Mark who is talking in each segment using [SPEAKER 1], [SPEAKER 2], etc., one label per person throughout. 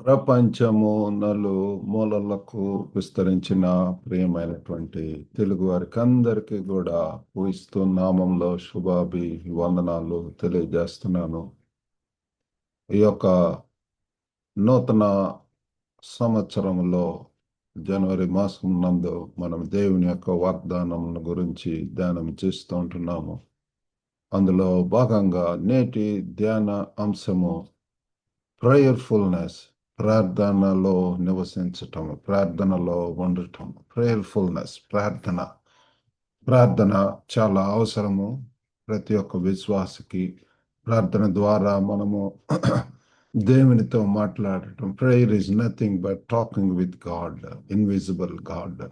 [SPEAKER 1] ప్రపంచము మూలలకు విస్తరించిన ప్రియమైనటువంటి తెలుగు వారికి అందరికీ కూడా క్రీస్తు నామంలో వందనాలు తెలియజేస్తున్నాను. ఈ యొక్క నూతన సంవత్సరంలో జనవరి మాసం నందు మనం దేవుని యొక్క వాగ్దానం గురించి ధ్యానం చేస్తూ ఉంటున్నాము. అందులో భాగంగా నేటి ధ్యాన అంశము ప్రేయర్ఫుల్నెస్, ప్రార్థనలో నివసించటం, ప్రార్థనలో ఉండటం. ప్రేయర్ఫుల్నెస్, ప్రార్థన చాలా అవసరము ప్రతి ఒక్క విశ్వాసకి. ప్రార్థన ద్వారా మనము దేవునితో మాట్లాడటం. Prayer is nothing but talking with God, invisible God.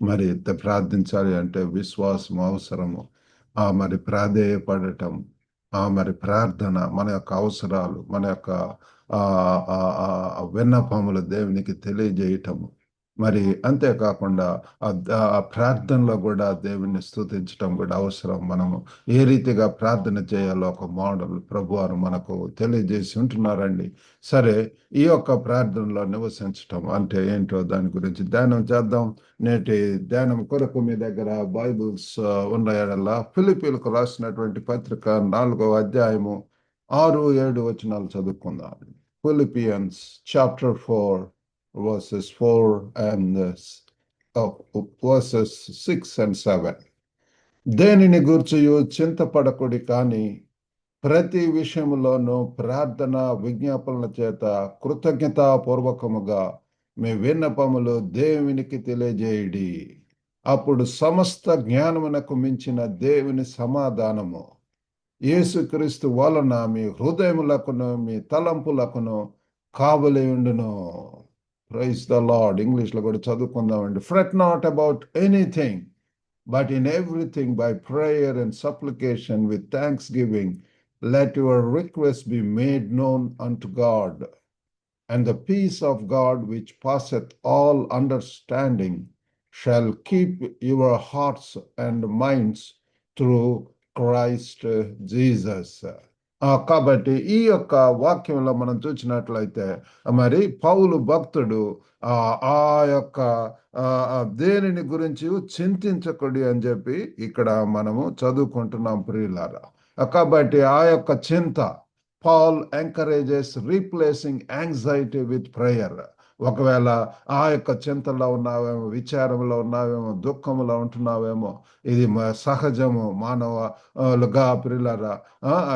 [SPEAKER 1] మరి ప్రార్థించాలి అంటే విశ్వాసం అవసరము. మరి ప్రాధేయపడటం, మరి ప్రార్థన మన యొక్క అవసరాలు, మన యొక్క విన్నపములు దేవునికి తెలియజేయటము. మరి అంతేకాకుండా ఆ ప్రార్థనలో కూడా దేవుని స్తుతించటం కూడా అవసరం. మనము ఏ రీతిగా ప్రార్థన చేయాలో ఒక మోడల్ ప్రభువారు మనకు తెలియజేసి ఉంటున్నారండి. సరే, ఈ యొక్క ప్రార్థనలో నివసించటం అంటే ఏంటో దాని గురించి ధ్యానం చేద్దాం. నేటి ధ్యానం కొరకు మీ దగ్గర బైబుల్స్ ఉన్నాయడల్లా ఫిలిప్పీలకు రాసినటువంటి పత్రిక 4వ అధ్యాయము 6-7 వచనాలు చదువుకుందాం. Philippians chapter 4 verses 4 and verses 6 and 7. దేనిని గూర్చియు చింతపడకుడి, కానీ ప్రతి విషయములోనూ ప్రార్థన విజ్ఞాపనల చేత కృతజ్ఞతాపూర్వకముగా మీ విన్నపములు దేవునికి తెలియజేయుడి. అప్పుడు సమస్త జ్ఞానమునకు మించిన దేవుని సమాధానము యేసుక్రీస్తు వలన మీ హృదయములకును మీ తలంపులకును కావలి ఉండును. Praise the Lord. ఇంగ్లీష్లో కూడా చదువుకుందామండి. Fret not about anything, but in everything by prayer and supplication with thanksgiving let your requests be made known unto God, and the peace of God which passeth all understanding shall keep your hearts and minds through Christ Jesus. కాబట్టి ఈ యొక్క వాక్యంలో మనం చూసినట్లయితే మరి పౌలు భక్తుడు ఆ యొక్క దేనిని గురించి చింతించకూడదు అని చెప్పి ఇక్కడ మనము చదువుకుంటున్నాం ప్రియులారా. కాబట్టి ఆ యొక్క చింత, Paul encourages replacing anxiety with prayer. ఒకవేళ ఆ యొక్క చింతలో ఉన్నావేమో, విచారంలో ఉన్నావేమో, దుఃఖంలో ఉంటున్నావేమో, ఇది సహజము మానవులుగా ప్రియులారా.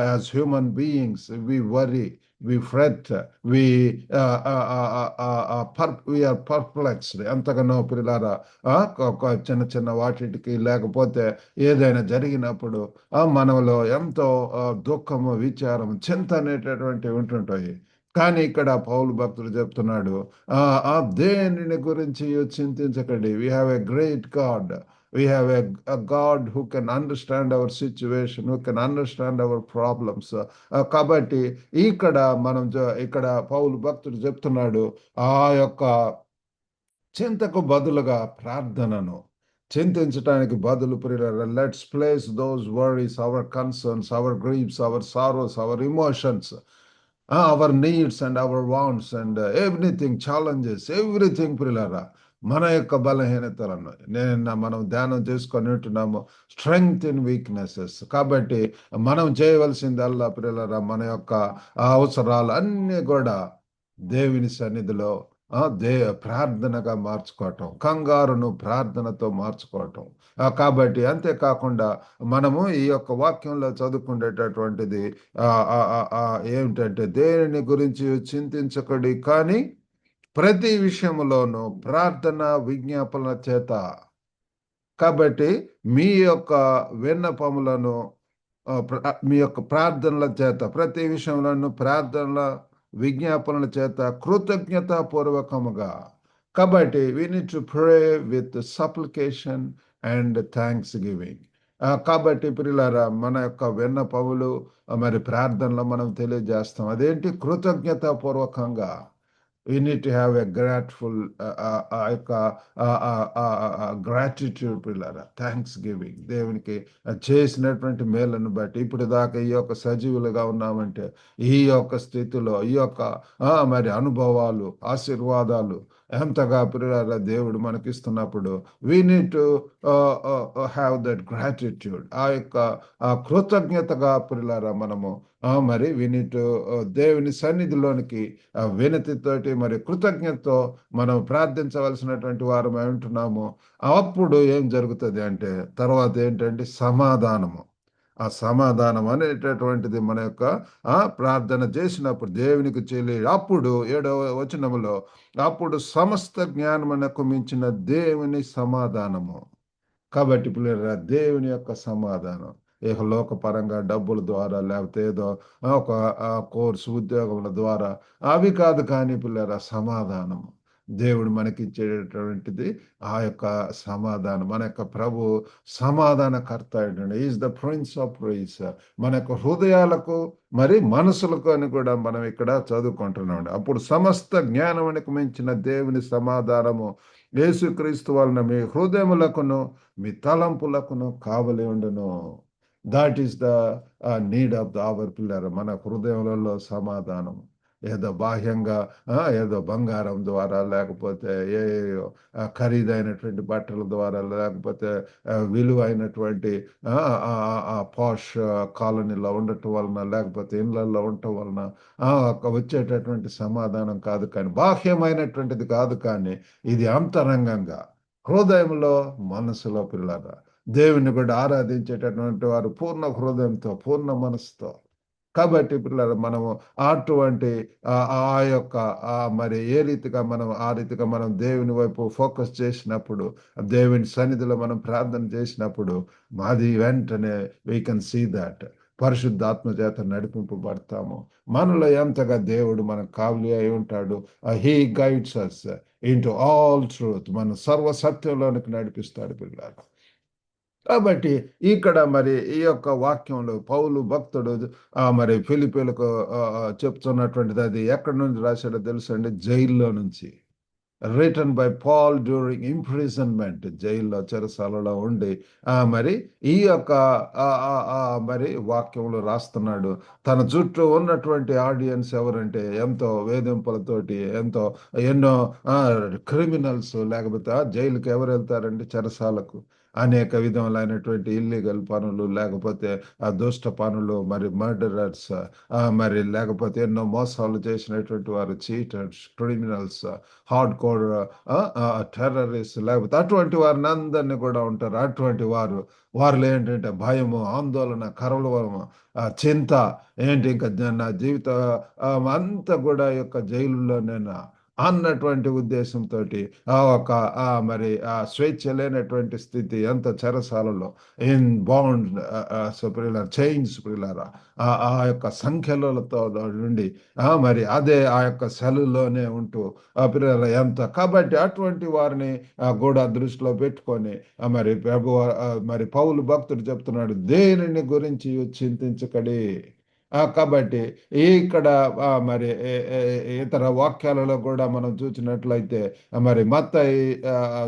[SPEAKER 1] As human beings we worry, we fret, we are perplexed. ఎంతగానో ప్రియులారా, చిన్న చిన్న వాటికి లేకపోతే ఏదైనా జరిగినప్పుడు మనలో ఎంతో దుఃఖము, విచారం, చింత అనేటటువంటివి ఉంటుంటాయి. కానీ ఇక్కడ పౌలు భక్తుడు చెప్తున్నాడు, దేనిని గురించి చింతించకండి. We have a great God. We have a God who can understand our situation, who can understand our problems. కాబట్టి ఇక్కడ పౌలు భక్తుడు చెప్తున్నాడు, ఆ యొక్క చింతకు బదులుగా ప్రార్థనను, చింతించడానికి బదులు let's place those worries, our concerns, our grieves, our sorrows, our emotions, our needs and our wants and everything, challenges, everything ప్రియులారా, మన యొక్క బలహీనతలను మనం ధ్యానం చేసుకొని ఉంటున్నాము. Strength in weaknesses. కాబట్టి మనం చేయవలసిందల్లా ప్రియులారా, మన యొక్క అవసరాలు అన్నీ కూడా దేవుని సన్నిధిలో ప్రార్థనగా మార్చుకోవటం, కంగారును ప్రార్థనతో మార్చుకోవటం. కాబట్టి అంతేకాకుండా మనము ఈ యొక్క వాక్యంలో చదువుకునేటటువంటిది ఏమిటంటే, దేనిని గురించి చింతించకడి, కానీ ప్రతి విషయములోనూ ప్రార్థన విజ్ఞాపన చేత. కాబట్టి మీ యొక్క విన్నపములను మీ యొక్క ప్రార్థనల చేత, ప్రతి విషయంలోనూ ప్రార్థనల విజ్ఞాపనల చేత కృతజ్ఞతాపూర్వకముగా. కాబట్టి we need to pray with supplication and thanksgiving. కాబట్టి ప్రియులారా, మన యొక్క విన్నపములు మరి ప్రార్థనలో మనం తెలియజేస్తాం. అదేంటి? కృతజ్ఞతాపూర్వకంగా. We need to have a grateful ఆ యొక్క గ్రాటిట్యూడ్ పిల్లరా, థ్యాంక్స్ గివింగ్ దేవునికి చేసినటువంటి మేలను బట్టి ఇప్పుడు దాకా ఈ యొక్క సజీవులుగా ఉన్నామంటే ఈ యొక్క స్థితిలో ఈ యొక్క మరి అనుభవాలు ఆశీర్వాదాలు ఎంతగా పిల్లల దేవుడు మనకిస్తున్నప్పుడు we need to have that gratitude, ఆ యొక్క కృతజ్ఞతగా పిల్లల మనము మరి వీ నీడ్ టు దేవుని సన్నిధిలోనికి వినతితోటి మరి కృతజ్ఞతతో మనం ప్రార్థించవలసినటువంటి వారమై ఉంటున్నాము. అప్పుడు ఏం జరుగుతుంది అంటే తర్వాత ఏంటంటే సమాధానము. ఆ సమాధానం అనేటటువంటిది మన యొక్క ప్రార్థన చేసినప్పుడు దేవునికి చెల్లి అప్పుడు 7వ వచనములో అప్పుడు సమస్త జ్ఞానమునకు మించిన దేవుని సమాధానము. కాబట్టి పిల్లరా దేవుని యొక్క సమాధానం లోకపరంగా డబ్బుల ద్వారా లేకపోతే ఏదో ఒక కోర్సు ఉద్యోగముల ద్వారా అవి కాదు, కానీ పిల్లరా సమాధానం దేవుడు మనకిచ్చేటటువంటిది ఆ యొక్క సమాధానం. మన యొక్క ప్రభు సమాధానకర్త ఏంటంటే is the prince of price. మన యొక్క హృదయాలకు మరి మనసులకు అని కూడా మనం ఇక్కడ చదువుకుంటున్నాం. అప్పుడు సమస్త జ్ఞానమునకు మించిన దేవుని సమాధానము యేసుక్రీస్తు వలన మీ హృదయములకును మీ తలంపులకును కావలి ఉండును. That is the need of the our pillar. మన హృదయములలో సమాధానం ఏదో బాహ్యంగా ఏదో బంగారం ద్వారా లేకపోతే ఏ ఖరీదైనటువంటి బట్టల ద్వారా లేకపోతే విలువైనటువంటి పాష్ కాలనీలో ఉండటం వలన లేకపోతే ఇళ్లలో ఉండటం వలన వచ్చేటటువంటి సమాధానం కాదు, కానీ బాహ్యమైనటువంటిది కాదు, కానీ ఇది అంతరంగంగా హృదయంలో మనసులో పిల్లగా దేవుని కూడా ఆరాధించేటటువంటి వారు పూర్ణ హృదయంతో పూర్ణ మనసుతో. కాబట్టి పిల్లలు మనము అటువంటి ఆ యొక్క మరి ఏ రీతిగా మనం ఆ రీతిగా మనం దేవుని వైపు ఫోకస్ చేసినప్పుడు దేవుని సన్నిధిలో మనం ప్రార్థన చేసినప్పుడు మాది వెంటనే వీ కెన్ సీ దాట్ పరిశుద్ధాత్మ చేత నడిపింపబడతాము. మనలో ఎంతగా దేవుడు మనకు కావలి అయి ఉంటాడు. He guides us into all truth, మన సర్వసత్యంలోనికి నడిపిస్తాడు పిల్లలు. కాబట్టి ఇక్కడ మరి ఈ యొక్క వాక్యంలో పౌలు భక్తుడు మరి ఫిలిప్పీలకు చెప్తున్నటువంటిది అది ఎక్కడి నుంచి రాశాడో తెలుసండి, జైల్లో నుంచి. Written by Paul during imprisonment, జైల్లో చెరసాలలో ఉండి మరి ఈ యొక్క మరి వాక్యంలో రాస్తున్నాడు. తన చుట్టూ ఉన్నటువంటి ఆడియన్స్ ఎవరంటే ఎంతో వేధింపులతోటి ఎన్నో క్రిమినల్స్, లేకపోతే జైలుకి ఎవరు వెళ్తారండి, చెరసాలకు అనేక విధములైనటువంటి ఇల్లీగల్ పనులు లేకపోతే దుష్ట పనులు మరి మర్డరర్స్ మరి లేకపోతే ఎన్నో మోసాలు చేసినటువంటి వారు, cheaters, criminals, hard core terrorist లేకపోతే అటువంటి వారిని అందరినీ కూడా ఉంటారు. అటువంటి వారిలో ఏంటంటే భయము, ఆందోళన, కరవలము, చింత ఏంటి ఇంకా నా జీవిత అంతా కూడా యొక్క జైలులోనేనా అన్నటువంటి ఉద్దేశంతో ఒక మరి ఆ స్వేచ్ఛ లేనటువంటి స్థితి ఎంత చెరసాలలో ఇన్ బౌండ్ ప్రియులారా, చైన్స్ ప్రియులారా, ఆ యొక్క సంఖ్యలతో నుండి మరి అదే ఆ యొక్క సెలవులోనే ఉంటూ ప్రియులారా ఎంత. కాబట్టి అటువంటి వారిని కూడా దృష్టిలో పెట్టుకొని మరి మరి పౌలు భక్తుడు చెప్తున్నాడు, దేనిని గురించి చింతించకడి. కాబట్టి ఇక్కడ మరి ఇతర వాక్యాలలో కూడా మనం చూసినట్లయితే మరి మత్తయి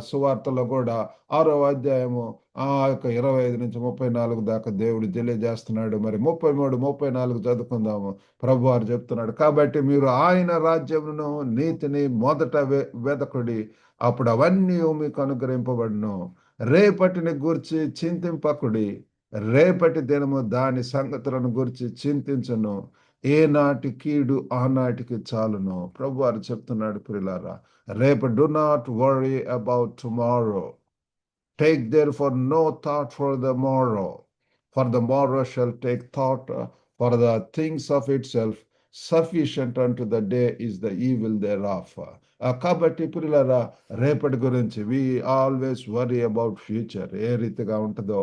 [SPEAKER 1] సువార్తలో కూడా 6వ అధ్యాయము ఆ యొక్క 25 నుంచి 34 దాకా దేవుడు తెలియజేస్తున్నాడు. మరి 33, 34 చదువుకుందాము. ప్రభు వారు చెప్తున్నాడు, కాబట్టి మీరు ఆయన రాజ్యమును నీతిని మొదట వెదకుడి, అప్పుడు అవన్నీ మీకు అనుగ్రహింపబడును. రేపటిని గూర్చి చింతింపకుడి, రేపటి దినము దాని సంగతులను గురించి చింతించను, ఏనాటి కీడు ఆనాటికి చాలును. ప్రభు వారు చెప్తున్నాడు ప్రియులారా, రేపు do not worry about tomorrow, take therefore no thought for the morrow, for the morrow shall take thought for the things of itself. Sufficient unto the day is the evil thereof. కాబట్టి పిల్లరా, రేపటి గురించి we always worry about future. ఏ రీతిగా ఉంటుందో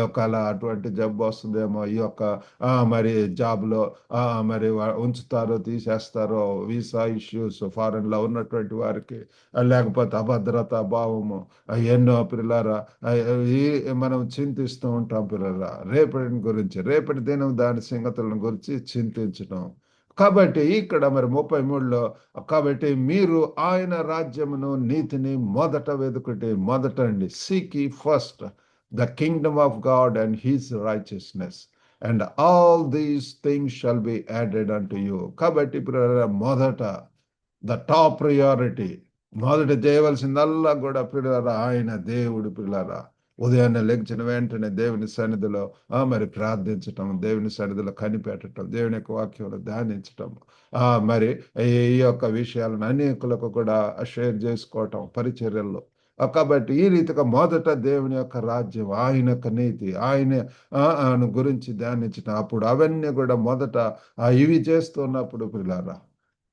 [SPEAKER 1] ఒకవేళ అటువంటి జబ్బు వస్తుందేమో, ఈ యొక్క మరి జాబ్లో మరి ఉంచుతారో తీసేస్తారో, వీసా ఇష్యూస్ ఫారెన్లో ఉన్నటువంటి వారికి, లేకపోతే అభద్రతా భావము, ఎన్నో పిల్లరా ఈ మనం చింతిస్తూ ఉంటాం పిల్లరా. రేపటి గురించి, రేపటి దినం దాని సంగతులను గురించి చింతించడం. కాబట్టి ఇక్కడ మరి 33లో కాబట్టి మీరు ఆయన రాజ్యమును నీతిని మొదట వెదుకుటే మొదట అండి seek ye first the Kingdom of God and his righteousness and all these things shall be added unto you. కాబట్టి ఇప్పుడు మొదట ద టాప్ ప్రియారిటీ మొదట చేయవలసిందల్లా కూడా పిల్లరా ఆయన దేవుడు పిల్లరా ఉదయాన్నే లెగిచిన వెంటనే దేవుని సన్నిధిలో మరి ప్రార్థించటం, దేవుని సన్నిధిలో కనిపెట్టడం, దేవుని యొక్క వాక్యంలో ధ్యానించటం, మరి ఈ యొక్క విషయాలను అనేకులకు కూడా షేర్ చేసుకోవటం పరిచర్యల్లో. కాబట్టి ఈ రీతిగా మొదట దేవుని యొక్క రాజ్యం, ఆయన యొక్క నీతి, ఆయన గురించి ధ్యానించటం, అప్పుడు అవన్నీ కూడా మొదట ఇవి చేస్తున్నప్పుడు పిల్లారా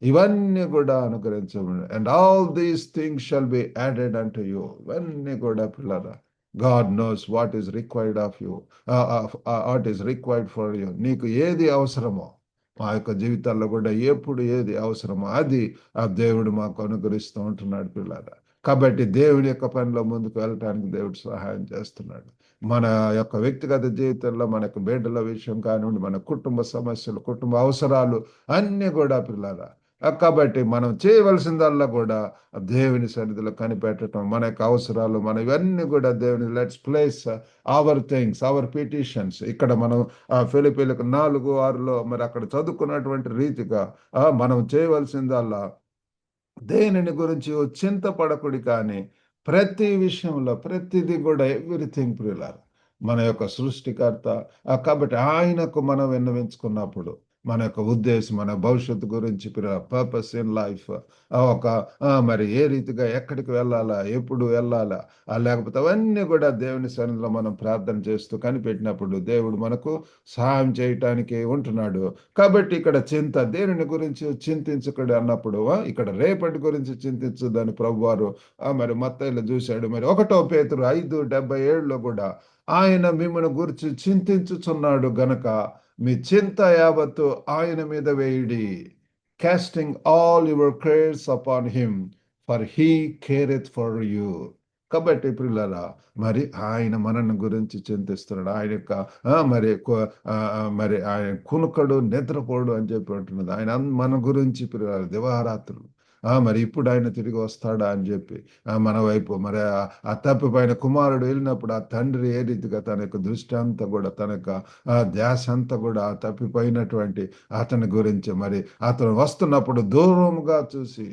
[SPEAKER 1] ఇవన్నీ కూడా అనుగ్రహించబడి and all these things shall be added unto you. ఇవన్నీ కూడా పిల్లరా God knows what is required of you, what is required for you. నీకు ఏది అవసరమో మా యొక్క జీవితాల్లో కూడా ఎప్పుడు ఏది అవసరమో అది ఆ దేవుడు మాకు అనుగ్రహిస్తూ ఉంటున్నాడు పిల్లరా. కాబట్టి దేవుడి యొక్క పనిలో ముందుకు వెళ్ళటానికి దేవుడు సహాయం చేస్తున్నాడు. మన యొక్క వ్యక్తిగత జీవితంలో మన యొక్క బిడ్డల విషయం కానివ్వండి, మన కుటుంబ సమస్యలు, కుటుంబ అవసరాలు అన్నీ కూడా పిల్లరా. కాబట్టి మనం చేయవలసిందల్లా కూడా దేవుని సన్నిధిలో కనిపెట్టడం, మన యొక్క అవసరాలు మన ఇవన్నీ కూడా దేవుని let's place our things our petitions. ఇక్కడ మనం ఫిలిప్పీలకు 4:6లో మరి అక్కడ చదువుకున్నటువంటి రీతిగా మనం చేయవలసిందల్లా దేనిని గురించి చింతపడకుడి కానీ ప్రతి విషయంలో ప్రతిదీ కూడా ఎవ్రీథింగ్ ప్రియులారా మన యొక్క సృష్టికర్త. కాబట్టి ఆయనకు మనం విన్నవించుకున్నప్పుడు మన యొక్క ఉద్దేశం, మన భవిష్యత్తు గురించి పర్పస్ ఇన్ లైఫ్, ఒక మరి ఏ రీతిగా ఎక్కడికి వెళ్ళాలా, ఎప్పుడు వెళ్ళాలా, లేకపోతే అవన్నీ కూడా దేవుని సన్నిధిలో మనం ప్రార్థన చేస్తూ కనిపెట్టినప్పుడు దేవుడు మనకు సహాయం చేయటానికి ఉంటున్నాడు. కాబట్టి ఇక్కడ చింత దేనిని గురించి చింతించకూడదు అన్నప్పుడు ఇక్కడ రేపటి గురించి చింతించదని ప్రభువారు మరి మత్తయిలో చూశాడు. మరి 1 పేతురు 5:77లో కూడా ఆయన మిమ్మల్ని గురించి చింతించుచున్నాడు గనక మీ చింత యావత్తు ఆయన మీద వేయుడి. casting all your cares upon him for he careth for you. కాబట్టి ప్రియులారా మరి ఆయన మనల్ని గురించి చింతిస్తున్నాడు. ఆయన యొక్క మరి ఆయన కునుకడు నిద్రపోడు అని చెప్పి ఉంటున్నది. ఆయన మన గురించి ప్రియులారా దివారాత్రులు మరి ఇప్పుడు ఆయన తిరిగి వస్తాడా అని చెప్పి మన వైపు మరి ఆ తప్పిపోయిన కుమారుడు వెళ్ళినప్పుడు ఆ తండ్రి ఏ రీతిగా తన యొక్క దృష్టి అంతా కూడా తన యొక్క ధ్యాస అంతా కూడా ఆ తప్పిపోయినటువంటి అతని గురించి మరి అతను వస్తున్నప్పుడు దూరంగా చూసి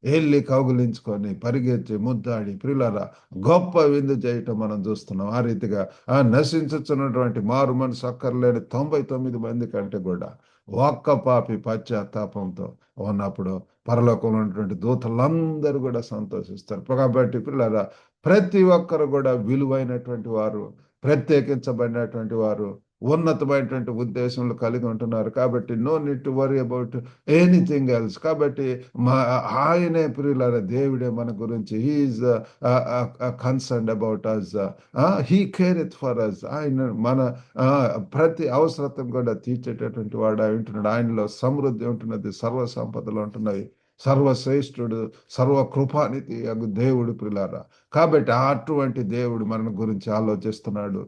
[SPEAKER 1] వెళ్ళి కౌగులించుకొని పరిగెత్తి ముద్దాడి ప్రియులారా గొప్ప విందు చేయటం మనం చూస్తున్నాం. ఆ రీతిగా నశించుతున్నటువంటి మారు మనసు అక్కర్లేని 99 మంది కంటే కూడా ఒక్క పాపి పశ్చాత్తాపంతో ఉన్నప్పుడు పరలోకంలో ఉన్నటువంటి దూతలందరూ కూడా సంతోషిస్తారు. కాబట్టి పిల్లరా ప్రతి ఒక్కరు కూడా విలువైనటువంటి వారు, ప్రత్యేకించబడినటువంటి వారు, ఉన్నతమైనటువంటి ఉద్దేశంలో కలిగి ఉంటున్నారు. కాబట్టి no need to worry about anything else. కాబట్టి ఆయనే ప్రియులారా దేవుడే మన గురించి he is concerned about us, he careth for us. ఆయన మన ప్రతి అవసరతను కూడా తీర్చేటటువంటి వాడు అయి ఉంటున్నాడు. ఆయనలో సమృద్ధి ఉంటున్నది, సర్వ సంపదలు ఉంటున్నాయి, సర్వశ్రేష్ఠుడు, సర్వ కృపానిధి దేవుడు ప్రియులారా. కాబట్టి అటువంటి దేవుడు మన గురించి ఆలోచిస్తున్నాడు.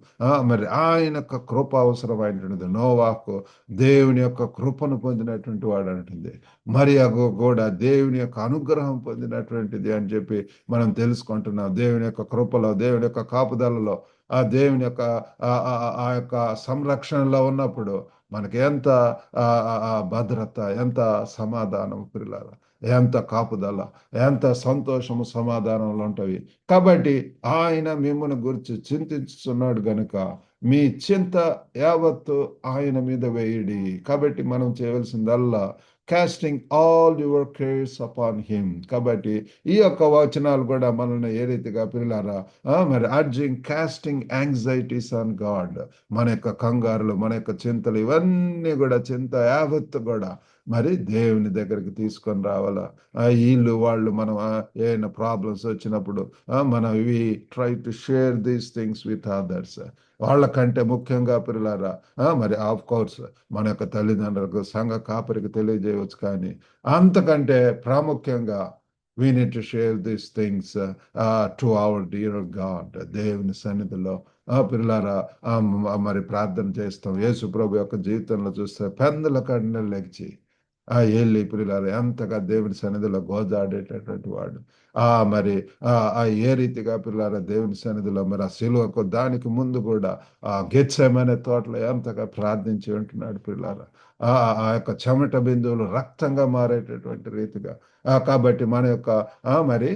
[SPEAKER 1] మరి ఆయన యొక్క కృప అవసరమైనటువంటిది. నోవాహు దేవుని యొక్క కృపను పొందినటువంటి వాడు అంటుంది. మరియా కూడా దేవుని యొక్క అనుగ్రహం పొందినటువంటిది అని చెప్పి మనం తెలుసుకుంటున్నాం. దేవుని యొక్క కృపలో, దేవుని యొక్క కాపుదలలో, ఆ దేవుని యొక్క ఆ యొక్క సంరక్షణలో ఉన్నప్పుడు మనకి ఎంత భద్రత, ఎంత సమాధానం పిల్లలు, ఎంత కాపుదల, ఎంత సంతోషము సమాధానంలో ఉంటవి. కాబట్టి ఆయన మిమ్మల్ని గురించి చింతిస్తున్నాడు గనుక మీ చింత యావత్తు ఆయన మీద వేయడి. కాబట్టి మనం చేయవలసిందల్లా casting all your cares upon him. కాబట్టి ఈ యొక్క వచనాలు కూడా మనల్ని ఏ రీతిగా పిల్లారా మరి urging casting anxieties on God. మన యొక్క కంగారులు, మన యొక్క చింతలు ఇవన్నీ కూడా చింత యావత్తు కూడా మరి దేవుని దగ్గరికి తీసుకొని రావాలా. వీళ్ళు వాళ్ళు మనం ఏమైనా ప్రాబ్లమ్స్ వచ్చినప్పుడు మనం ఇవి try to share these things with others. వాళ్ళకంటే ముఖ్యంగా పిల్లలారా మరి ఆఫ్ కోర్స్ మన యొక్క తల్లిదండ్రులకు, సంఘ కాపరికి తెలియజేయవచ్చు. కానీ అంతకంటే ప్రాముఖ్యంగా we need to share these things to our dear God. దేవుని సన్నిధిలో పిల్లారా మరి ప్రార్థన చేస్తాం. యేసు ప్రభు యొక్క జీవితంలో చూస్తే పెందల కన్నులు లెగిచి ఏలి ప్రియులారా ఎంతగా దేవుని సన్నిధిలో గోజాడేటటువంటి వాడు. మరి ఏ రీతిగా ప్రియులారా దేవుని సన్నిధిలో మరి ఆ సిలువకు దానికి ముందు కూడా గెత్సేమనే తోటలో ఎంతగా ప్రార్థించి ఉంటున్నాడు ప్రియులారా. ఆ ఆ యొక్క చెమట బిందువులు రక్తంగా మారేటటువంటి రీతిగా. కాబట్టి మన యొక్క మరి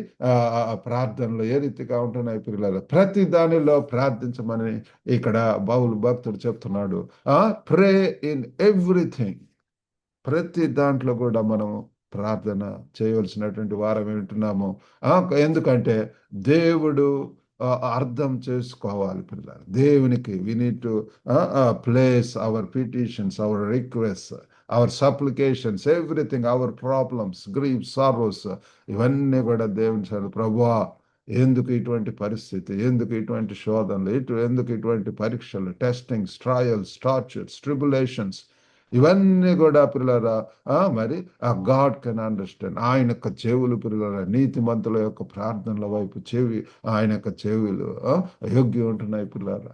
[SPEAKER 1] ప్రార్థనలు ఏ రీతిగా ఉంటున్నాయి ప్రియులారా, ప్రతి దానిలో ప్రార్థించమని ఇక్కడ పౌలు భక్తుడు చెప్తున్నాడు. Pray in everything. ప్రతి దాంట్లో కూడా మనం ప్రార్థన చేయవలసినటువంటి వారం వింటున్నాము. ఆ, ఎందుకంటే దేవుడు అర్థం చేసుకోవాలి పిల్లలు. దేవునికి we need to place our petitions, our request, our supplications, everything, our problems, grief, sorrows, ఇవన్నీ కూడా దేవుని సరే ప్రభువా, ఎందుకు ఇటువంటి పరిస్థితి, ఎందుకు ఇటువంటి శోధనలు, ఎందుకు ఇటువంటి పరీక్షలు, టెస్టింగ్స్, ట్రయల్స్, టార్చర్స్, ట్రిబులేషన్స్, ఇవన్నీ కూడా పిల్లరా మరి గాడ్ కెన్ అండర్స్టాండ్. ఆయన యొక్క చెవులు పిల్లరా నీతిమంతుల యొక్క ప్రార్థనల వైపు ఆయన యొక్క చెవులు యోగ్యం ఉంటున్నాయి పిల్లరా.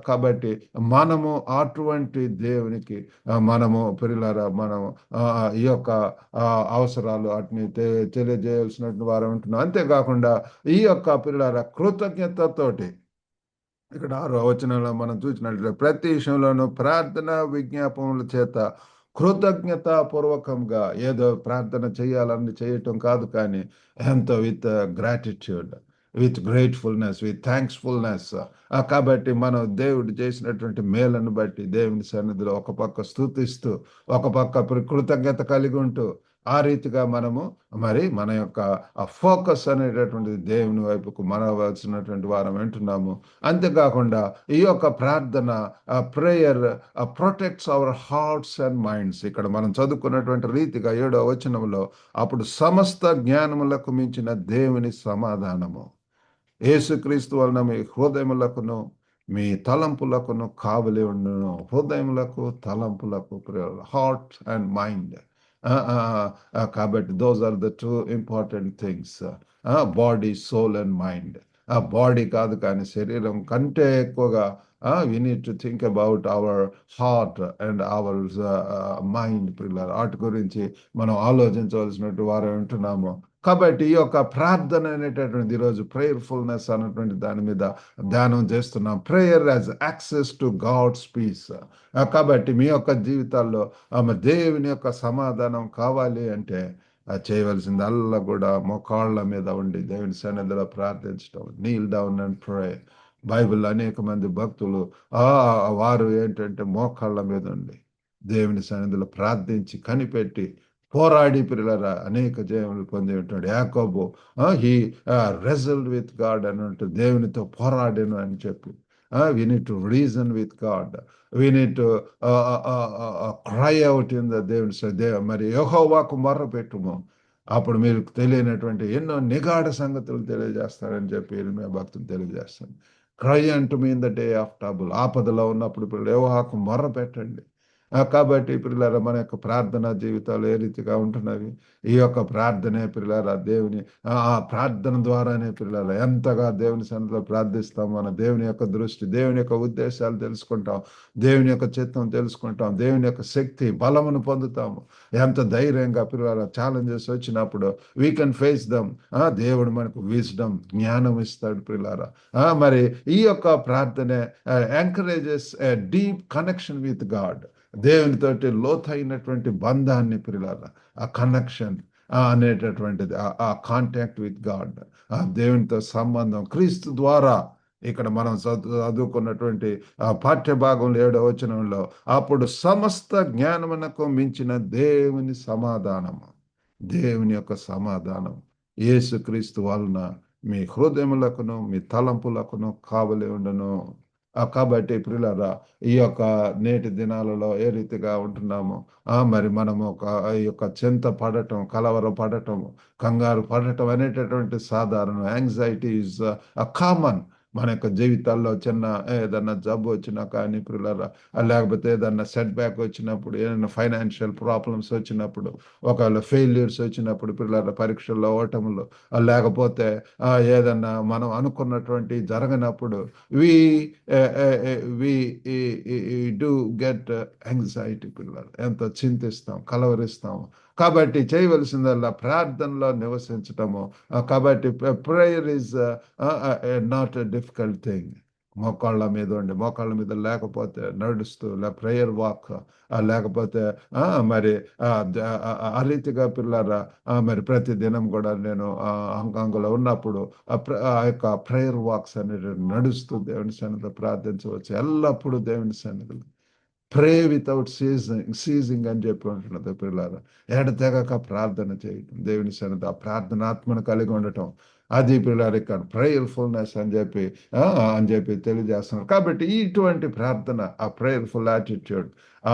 [SPEAKER 1] కాబట్టి మనము అటువంటి దేవునికి మనము పిల్లరా మనము ఈ యొక్క అవసరాలు వాటిని తెలియజేయాల్సినటువంటి వారు ఉంటున్నాం. అంతేకాకుండా ఈ యొక్క పిల్లరా కృతజ్ఞతతోటి ఇక్కడ 6వ వచనంలో మనం చూసినట్లయితే ప్రతి విషయంలోనూ ప్రార్థన విజ్ఞాపనల చేత కృతజ్ఞత పూర్వకంగా ఏదో ప్రార్థన చేయాలని చేయటం కాదు, కానీ ఎంతో with gratitude, with gratefulness, with thankfulness. కాబట్టి మనం దేవుడు చేసినటువంటి మేలను బట్టి దేవుని సన్నిధిలో ఒక పక్క స్తుతిస్తూ ఒక పక్క కృతజ్ఞత కలిగి ఉంటూ ఆ రీతిగా మనము మరి మన యొక్క ఫోకస్ అనేటటువంటిది దేవుని వైపుకు మనవలసినటువంటి వారం వింటున్నాము. అంతేకాకుండా ఈ యొక్క ప్రార్థన prayer protects our hearts and minds. ఇక్కడ మనం చదువుకున్నటువంటి రీతిగా 7వ వచనంలో అప్పుడు సమస్త జ్ఞానములకు మించిన దేవుని సమాధానము యేసుక్రీస్తు వలన మీ హృదయములకును మీ తలంపులకును కావలి ఉండును. హృదయములకు తలంపులకు, హార్ట్ అండ్ మైండ్. కాబట్టి those are the two important things. Body, soul and mind. Body కాదు కానీ శరీరం కంటే ఎక్కువగా we need to think about our heart and our mind పిల్లలు. వాటి గురించి మనం ఆలోచించవలసినట్టు వారు ఉంటున్నాము. కాబట్టి ఈ యొక్క ప్రార్థన అనేటటువంటి ఈరోజు ప్రేయర్ఫుల్నెస్ అన్నటువంటి దాని మీద ధ్యానం చేస్తున్నాం. Prayer as access to God's peace. కాబట్టి మీ యొక్క జీవితాల్లో దేవుని యొక్క సమాధానం కావాలి అంటే చేయవలసింది అల్లా కూడా మోకాళ్ళ మీద ఉండి దేవుని సన్నిధిలో ప్రార్థించడం. Neel down and pray. Bible అనేక మంది భక్తులు వారు ఏంటంటే మోకాళ్ళ మీద ఉండి దేవుని సన్నిధిలో ప్రార్థించి కనిపెట్టి పోరాడి పిల్లరా అనేక జయములు పొంది ఉంటాడు. యాకోబు హీ రెజల్డ్ విత్ గాడ్ అని ఉంటుంది, దేవునితో పోరాడను అని చెప్పి. We need to reason with God. We need to cry out in the దేవుని మరి యెహోవాకు మొర్ర పెట్టుము, అప్పుడు మీరు తెలియనటువంటి ఎన్నో నిగాఢ సంగతులు తెలియజేస్తారని చెప్పి ఇర్మీయా భక్తులు తెలియజేస్తాను. Cry unto me in the day of trouble. ఆపదలో ఉన్నప్పుడు ఇప్పుడు యెహోవాకు మొర్ర పెట్టండి. కాబట్టి పిల్లల మన యొక్క ప్రార్థనా జీవితాలు ఏ రీతిగా ఉంటున్నవి, ఈ యొక్క ప్రార్థనే పిల్లల దేవుని ఆ ప్రార్థన ద్వారానే పిల్లల ఎంతగా దేవుని సన్నిధిలో ప్రార్థిస్తాం, మన దేవుని యొక్క దృష్టి, దేవుని యొక్క ఉద్దేశాలు తెలుసుకుంటాం, దేవుని యొక్క చిత్తం తెలుసుకుంటాం, దేవుని యొక్క శక్తి బలమును పొందుతాము. ఎంత ధైర్యంగా పిల్లల ఛాలెంజెస్ వచ్చినప్పుడు వీ కెన్ ఫేస్ దమ్. దేవుడు మనకు విజ్డమ్, జ్ఞానం ఇస్తాడు పిల్లల. మరి ఈ యొక్క ప్రార్థనే encourages a deep connection with God. దేవునితోటి లోతైనటువంటి బంధాన్ని పిల్లల ఆ కనెక్షన్ అనేటటువంటిది, ఆ కాంటాక్ట్ విత్ గాడ్, ఆ దేవునితో సంబంధం క్రీస్తు ద్వారా. ఇక్కడ మనం చదువుకున్నటువంటి పాఠ్య భాగంలో 7వ వచనంలో అప్పుడు సమస్త జ్ఞానమునకు మించిన దేవుని సమాధానము, దేవుని యొక్క సమాధానం యేసుక్రీస్తు వలన మీ హృదయములకును మీ తలంపులకును కావలి ఉండను. కాబట్టి ప్రియులారా ఈ యొక్క నేటి దినాలలో ఏ రీతిగా ఉంటున్నామో మరి మనము ఈ యొక్క చింత పడటం, కలవర పడటం, కంగారు పడటం అనేటటువంటి సాధారణం. Anxiety is common. మన యొక్క జీవితాల్లో చిన్న ఏదన్నా జబ్బు వచ్చినా కానీ ప్రియులారా, లేకపోతే ఏదన్నా సెట్ బ్యాక్ వచ్చినప్పుడు, ఏదైనా ఫైనాన్షియల్ ప్రాబ్లమ్స్ వచ్చినప్పుడు, ఒకవేళ ఫెయిల్యూర్స్ వచ్చినప్పుడు పిల్లల పరీక్షల్లో ఓటములు, లేకపోతే ఏదన్నా మనం అనుకున్నటువంటి జరగనప్పుడు వి వి డూ గెట్ యాంగ్జైటీ పిల్లలు, ఎంతో చింతిస్తాం, కలవరిస్తాం. కాబట్టి చేయవలసిందల్లా ప్రార్థనలో నివసించటము. కాబట్టి prayer is not a difficult thing. మోకాళ్ళ మీద ఉండి, మోకాళ్ళ మీద లేకపోతే నడుస్తూ, ప్రేయర్ వాక్, లేకపోతే ఆ, మరి ఆ రీతిగా పిల్లరా, మరి ప్రతి దినం కూడా నేను హాంకాంగ్లో ఉన్నప్పుడు ఆ యొక్క ప్రేయర్ వాక్స్ అనేది నడుస్తూ దేవుని సన్నిధిలో ప్రార్థించవచ్చు ఎల్లప్పుడూ దేవుని సన్నిధిలో. ప్రే వితౌట్ సీజింగ్ అని చెప్పి ఉంటున్నది పిల్లలు. ఎడతెగక ప్రార్థన చేయటం, దేవుని సన్నిధి ఆ ప్రార్థనాత్మను కలిగి ఉండటం, అది పిల్లలు ఇక్కడ ప్రేయర్ఫుల్నెస్ ఆ, అని చెప్పి తెలియజేస్తున్నారు. కాబట్టి ఇటువంటి ప్రార్థన, ఆ ప్రేయర్ఫుల్ యాటిట్యూడ్, ఆ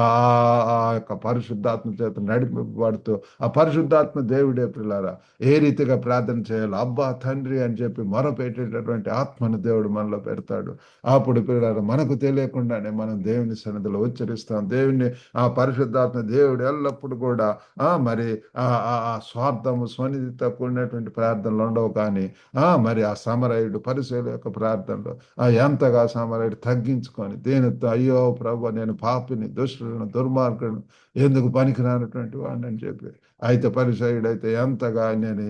[SPEAKER 1] ఆ యొక్క పరిశుద్ధాత్మ చేత నడిపింపబడుతూ, ఆ పరిశుద్ధాత్మ దేవుడే పిల్లారా ఏ రీతిగా ప్రార్థన చేయాలో అబ్బా తండ్రి అని చెప్పి మొరపెట్టేటటువంటి ఆత్మను దేవుడు మనలో పెడతాడు. అప్పుడు పిల్లలు మనకు తెలియకుండానే మనం దేవుని సన్నిధిలో ఉచ్చరిస్తాం. దేవుని ఆ పరిశుద్ధాత్మ దేవుడు ఎల్లప్పుడు కూడా మరి ఆ స్వార్థము స్వనిధితో కూడినటువంటి ప్రార్థనలు ఉండవు. కానీ మరి ఆ సమరయుడు పరిశీల యొక్క ప్రార్థనలో ఎంతగా సమరయుడు తగ్గించుకొని దేనితో అయ్యో ప్రభు నేను పాపిని, దుష్టులను, దుర్మార్గులను, ఎందుకు పనికిరానటువంటి వాడిని అని చెప్పి, అయితే పరిసయుడైతే ఎంతగా నేను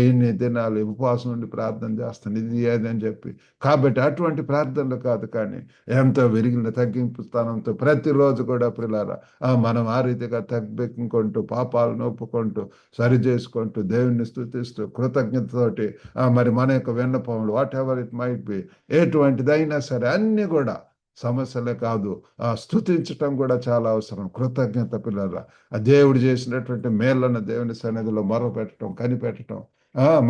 [SPEAKER 1] ఇన్ని దినాలు ఉపవాసం నుండి ప్రార్థన చేస్తాను, ఇది ఏది అని చెప్పి. కాబట్టి అటువంటి ప్రార్థనలు కాదు, కానీ ఎంతో విరిగిన తగ్గింపు స్థానంతో ప్రతిరోజు కూడా పిల్లారా మనం ఆ రీతిగా తగ్గించుకుంటూ, పాపాలను ఒప్పుకుంటూ, సరి చేసుకుంటూ, దేవుణ్ణి స్తుతిస్తూ, కృతజ్ఞతతోటి మరి మన యొక్క విన్నపములు whatever it might be, ఎటువంటిదైనా సరే అన్ని కూడా సమస్యలే కాదు, స్తుతించటం కూడా చాలా అవసరం. కృతజ్ఞత పిల్లరా, ఆ దేవుడు చేసినటువంటి మేళ్లను దేవుని సన్నిధిలో మొరపెట్టడం, కనిపెట్టడం,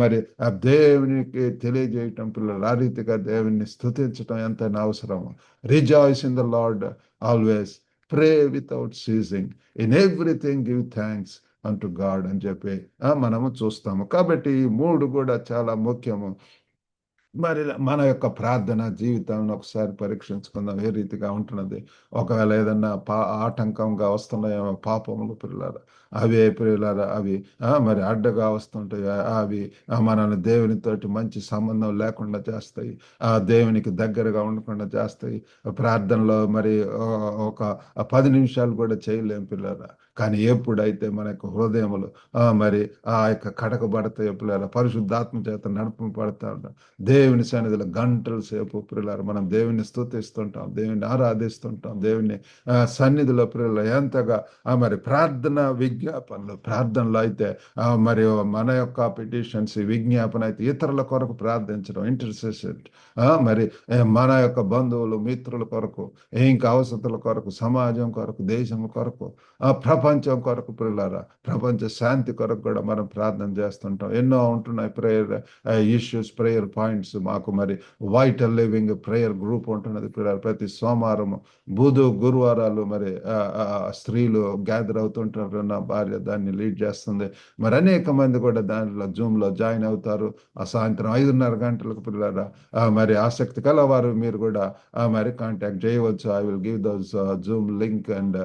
[SPEAKER 1] మరి ఆ దేవునికి తెలియజేయటం పిల్లలు, ఆ రీతిగా దేవుని స్తుతించటం ఎంతైనా అవసరం. Rejoice in the lord always, pray without seizing, in everything give thanks unto God అని చెప్పి మనము చూస్తాము. కాబట్టి ఈ మూడు కూడా చాలా ముఖ్యము. మరి మన యొక్క ప్రార్థన జీవితాలను ఒకసారి పరీక్షించుకుందాం, ఏ రీతిగా ఉంటున్నది. ఒకవేళ ఏదన్నా ఆటంకంగా వస్తున్నాయేమో పాపములు పిల్లలు, అవి పిల్లలు అవి మరి అడ్డగా వస్తుంటాయి. అవి మనల్ని దేవునితోటి మంచి సంబంధం లేకుండా చేస్తాయి, దేవునికి దగ్గరగా ఉండకుండా చేస్తాయి. ప్రార్థనలో మరి ఒక 10 నిమిషాలు కూడా చేయలేం పిల్లలు. కానీ ఎప్పుడైతే మన యొక్క హృదయములు మరి ఆ యొక్క కడకబడతాయో పిల్లల, పరిశుద్ధాత్మ చేత నడిపింపబడతా ఉంటాం, దేవుని సన్నిధిలో గంటల సేపు ప్రియులారా మనం దేవుని స్తుతిస్తుంటాం, దేవుని ఆరాధిస్తుంటాం, దేవుని సన్నిధిలో ప్రియుల ఎంతగా మరి ప్రార్థన విజ్ఞాపనలు, ప్రార్థనలో అయితే మరి మన యొక్క పిటిషన్స్ విజ్ఞాపన అయితే ఇతరుల కొరకు ప్రార్థించడం, ఇంటర్సెషన్, మరి మన యొక్క బంధువులు మిత్రుల కొరకు, ఇంకా అవసరతల కొరకు, సమాజం కొరకు, దేశం కొరకు, ప్రపంచం కొరకు ప్రియులారా, ప్రపంచ శాంతి కొరకు కూడా మనం ప్రార్థన చేస్తుంటాం. ఎన్నో ఉంటున్నాయి ప్రేయర్ ఇష్యూస్, ప్రేయర్ పాయింట్స్. మాకు మరి వైటల్ లివింగ్ ప్రేయర్ గ్రూప్ ఉంటున్నది పిల్లలు. ప్రతి సోమవారం, గురువారాలు మరి స్త్రీలు గ్యాదర్ అవుతుంటారు. నా భార్య దాన్ని లీడ్ చేస్తుంది. మరి అనేక మంది కూడా దాంట్లో జూమ్లో జాయిన్ అవుతారు. ఆ సాయంత్రం 5:30 గంటలకు పిల్లరా, మరి ఆసక్తి కలవారు మీరు కూడా మరి కాంటాక్ట్ చేయవచ్చు. I will give those Zoom link and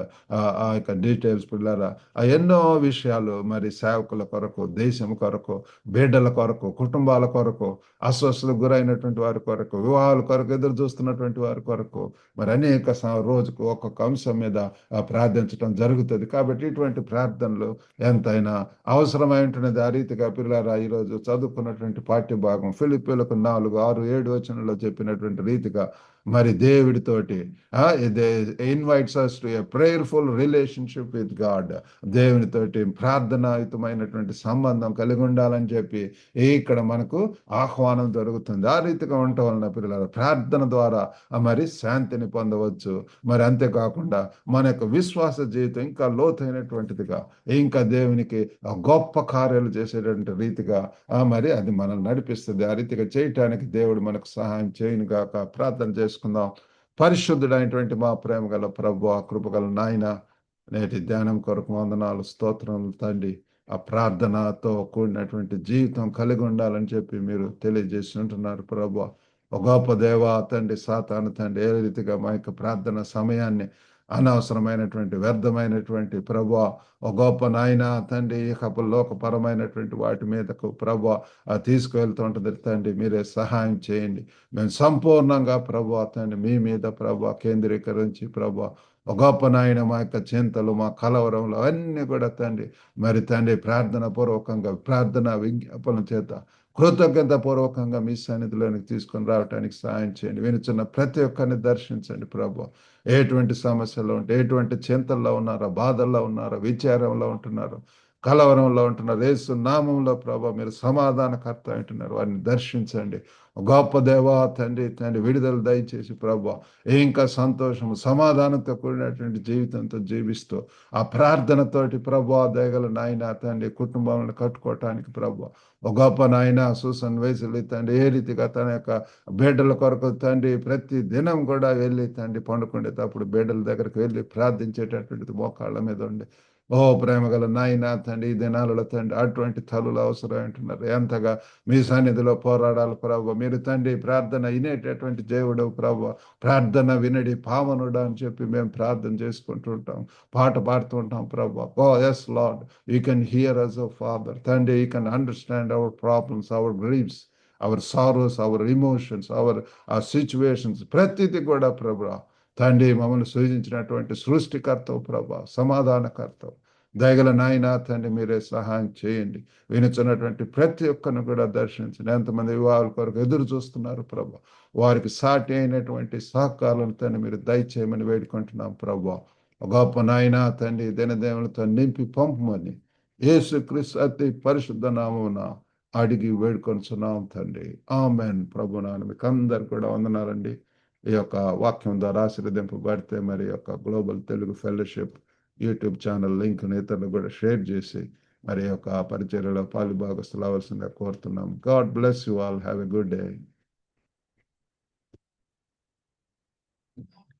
[SPEAKER 1] ఆ యొక్క డీటెయిల్స్ పిల్లరా. ఎన్నో విషయాలు మరి సేవకుల కొరకు, దేశం కొరకు, బిడ్డల కొరకు, కుటుంబాల కొరకు, అస్వస్థలకు గురైనటువంటి వారి కొరకు, వివాహాల కొరకు ఎదురు చూస్తున్నటువంటి వారి కొరకు, మరి అనేక రోజుకు ఒక్కొక్క అంశం మీద ప్రార్థించడం జరుగుతుంది. కాబట్టి ఇటువంటి ప్రార్థనలు ఎంతైనా అవసరమై ఉంటున్నది. ఆ రీతిగా పిల్లరా ఈరోజు చదువుకున్నటువంటి పాఠ్య భాగం ఫిలిప్పీలకు 4, 6, 7 వచనంలో చెప్పినటువంటి రీతిగా మరి దేవుడితోటి invites us to a prayerful relationship with God, దేవునితోటి ప్రార్థనాయుతమైనటువంటి సంబంధం కలిగి ఉండాలని చెప్పి ఇక్కడ మనకు ఆహ్వానం జరుగుతుంది. ఆ రీతిగా ఉండటం వలన పిల్లల ప్రార్థన ద్వారా మరి శాంతిని పొందవచ్చు. మరి అంతేకాకుండా మన యొక్క విశ్వాస జీవితం ఇంకా లోతైనటువంటిదిగా, ఇంకా దేవునికి గొప్ప కార్యాలు చేసేటువంటి రీతిగా మరి అది మనల్ని నడిపిస్తుంది. ఆ రీతిగా చేయటానికి దేవుడు మనకు సహాయం చేయను గాక. ప్రార్థన చేసుకుందాం. పరిశుద్ధుడైనటువంటి మా ప్రేమ గల ప్రభు, ఆ కృపగల నాయన, నేటి ధ్యానం కొరకు వందనాలు, స్తోత్రములు తండ్రి. ఆ ప్రార్థనతో కూడినటువంటి జీవితం కలిగి ఉండాలని చెప్పి మీరు తెలియజేసి ఉంటున్నారు ప్రభు. ఒక గొప్ప దేవ తండ్రి, సాతాను తండ్రి ఏ రీతిగా మా యొక్క ప్రార్థన సమయాన్ని అనవసరమైనటువంటి వ్యర్థమైనటువంటి ప్రభా ఒక గొప్ప నాయన తండ్రి ఇకపు లోకపరమైనటువంటి వాటి మీదకు ప్రభా తీసుకువెళ్తుంటది తండ్రి. మీరే సహాయం చేయండి. మేము సంపూర్ణంగా ప్రభా తండ్రి మీ మీద ప్రభా కేంద్రీకరించి ప్రభా ఒక గొప్ప నాయన మా యొక్క చింతలు మా కలవరంలో అన్నీ కూడా తండ్రి మరి తండ్రి ప్రార్థన పూర్వకంగా ప్రార్థన విజ్ఞాపన చేత కృతజ్ఞత పూర్వకంగా మీ సన్నిధిలోనికి తీసుకొని రావడానికి సహాయం చేయండి. వినుచున్న ప్రతి ఒక్కరిని దర్శించండి ప్రభు. ఎటువంటి సమస్యలో ఉంటే ఎటువంటి చింతల్లో ఉన్నారో, బాధల్లో ఉన్నారో, విచారంలో ఉంటున్నారు, కలవరంలో ఉంటున్నారు, యేసు నామంలో ప్రభు మీరు సమాధానకర్త అంటున్నారు, వారిని దర్శించండి. గొప్ప దేవా తండ్రి తండ్రి విడుదల దయచేసి ప్రభు ఇంకా సంతోషము సమాధానంతో కూడినటువంటి జీవితంతో జీవిస్తూ ఆ ప్రార్థనతోటి ప్రభు దయగల నాయన తండ్రి కుటుంబాలను కట్టుకోవటానికి ప్రభు ఒక గొప్ప నాయన సూసన్ వేసులు తండ్రి ఏ రీతిగా తన యొక్క బిడ్డల కొరకు తండ్రి ప్రతి దినం కూడా వెళ్ళి తండ్రి పండుకునేటప్పుడు బిడ్డల దగ్గరికి వెళ్ళి ప్రార్థించేటటువంటిది మోకాళ్ళ మీద ఉండి ఓ ప్రేమ గల నాయన తండ్రి ఈ దినాలలో తండ్రి అటువంటి తల్లులు అవసరం అంటున్నారు. ఎంతగా మీ సన్నిధిలో పోరాడాలి ప్రభు. మీరు తండ్రి ప్రార్థన వినేటటువంటి దేవుడు ప్రభు. ప్రార్థన వినడి పావనుడు అని చెప్పి మేము ప్రార్థన చేసుకుంటుంటాం, పాట పాడుతుంటాం ప్రభు. O yes Lord, you can hear us O father తండ్రి. You can understand our problems, our grieves, our sorrows, our emotions, our situations ప్రతిదీ కూడా ప్రభు తండ్రి మమ్మల్ని సృజించినటువంటి సృష్టికర్తవు ప్రభా, సమాధానకర్తవు దయగల నాయన తండ్రి మీరే సహాయం చేయండి. వినుచున్నటువంటి ప్రతి ఒక్కరిని కూడా దర్శించండి. ఎంతమంది వివాహాల కొరకు ఎదురు చూస్తున్నారు ప్రభా, వారికి సాటి అయినటువంటి సహకారాలను తండ్రి మీరు దయచేయమని వేడుకుంటున్నాం ప్రభా. గొప్ప నాయన తండ్రి దినదేవులతో నింపి పంపమని యేసుక్రీస్తు అతి పరిశుద్ధ నామమున అడిగి వేడుకొంచున్నాం తండ్రి. ఆమెన్. ప్రభు నాన్న మీకు అందరు కూడా వందనాలండి. ఈ యొక్క వాక్యం ద్వారా ఆశీర్వదింపబడితే మరి యొక్క global Telugu fellowship YouTube channel link ఇతరులు కూడా షేర్ చేసి మరి యొక్క పరిచర్యలో పాలుభాగస్తులు అవ్వాల్సిందిగా కోరుతున్నాం. God bless you all. Have a good day.